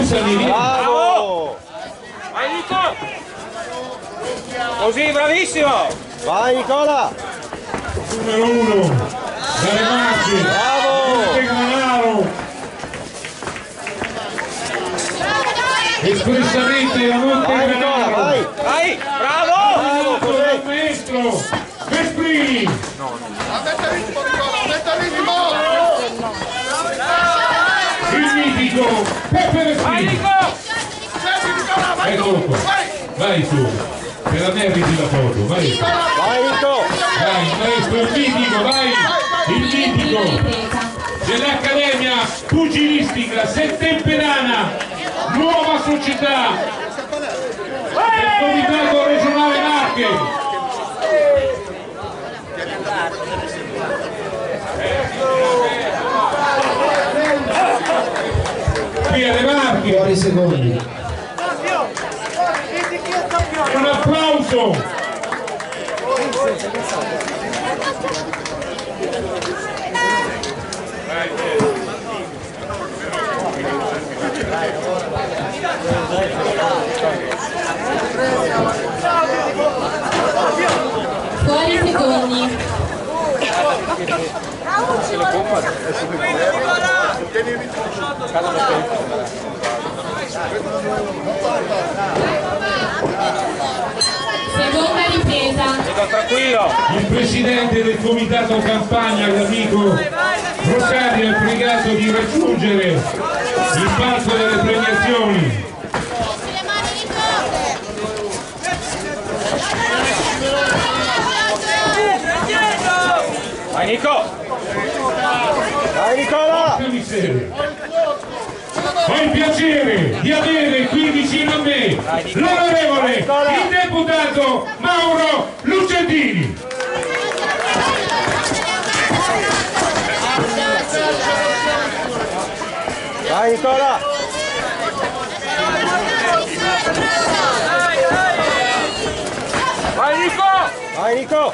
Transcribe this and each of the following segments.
Scusami, Bravo! Vai Nico! Così, bravissimo! Vai Nicola! numero 1 dalle Marche. Bravo! Granaro. Espressamente la Monte Vai Nicola, Granaro. vai! Vai! Bravo! Con il maestro Vesprini. Il mitico Peppe Vai Vesprini. Nico! Eccolo qua. Vai tu. Per la meriti la foto. Vai. Vai Nico! Vai, maestro, il mitico, vai. Il mitico dell'Accademia Pugilistica Settemperana, nuova società del Comitato Regionale Marche. Qui alle Marche. Fuori secondi. Un applauso. Fuori secondi. Seconda ripresa. Nico, tranquillo! Il presidente del comitato campagna, l'amico Rosario, è pregato di raggiungere il palco delle premiazioni. Vai Nico! Vai Nicola! Ho il piacere di avere qui vicino a me l'onorevole, il deputato Mauro Lucentini. Vai Nicola! Vai Nico! Vai Nico!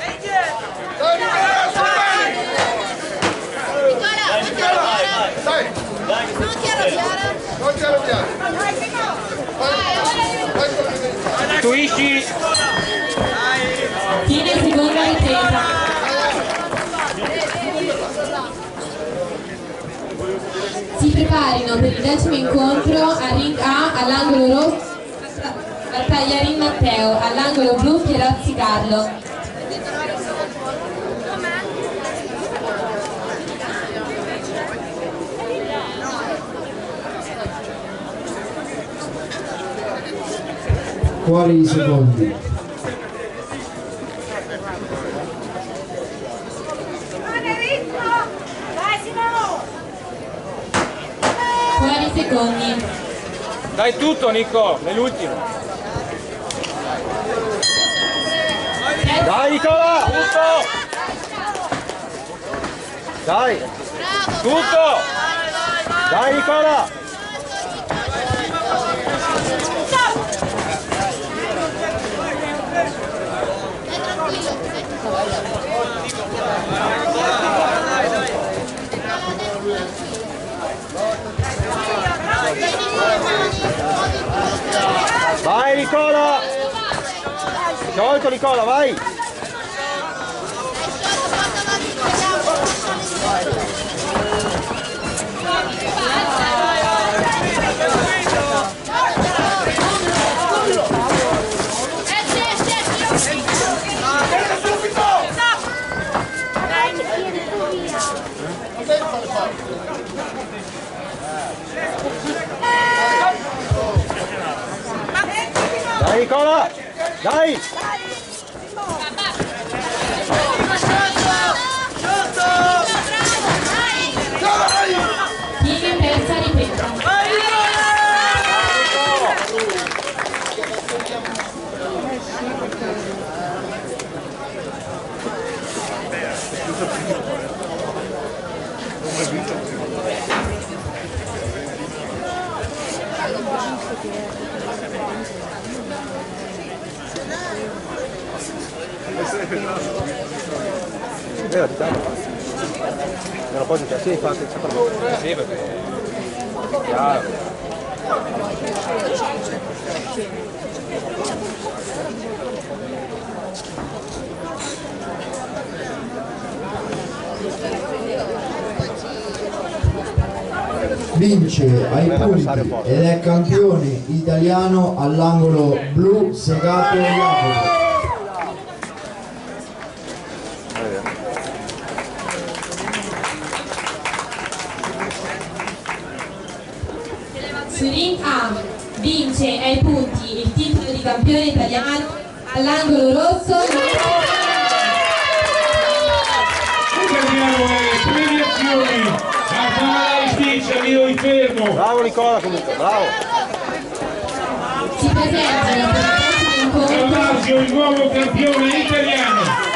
Tuisci! Tiene seconda ripresa. Si preparino per il 10° incontro a ring A all'angolo rosso Tagliarin Matteo, all'angolo blu Pierozzi Carlo. Fuori secondi. Fuori secondi. Dai tutto Nico, nell'ultimo! Dai Nicola! Tutto! Dai! Tutto! Dai Nicola! Vai Nicola! Sciolto Nicola, vai! Dai Nicola! Dai! Tiene terza ripresa. Vero, diciamo. Non lo può dire, sì, infatti, Sì, perché è chiaro. Vince ai punti ed è campione italiano all'angolo blu Segato Jacopo. Su ring A vince ai punti il titolo di campione italiano all'angolo rosso. Abbiamo le premiazioni a Tamara Spiccia, io in fermo. Bravo Nicola comunque, bravo. Si presentano per il prossimo incontro Salvaggio, il nuovo campione italiano.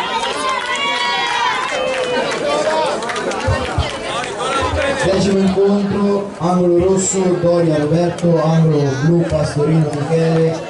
Decimo incontro, angolo rosso Doria Roberto, angolo blu Pastorino Michele,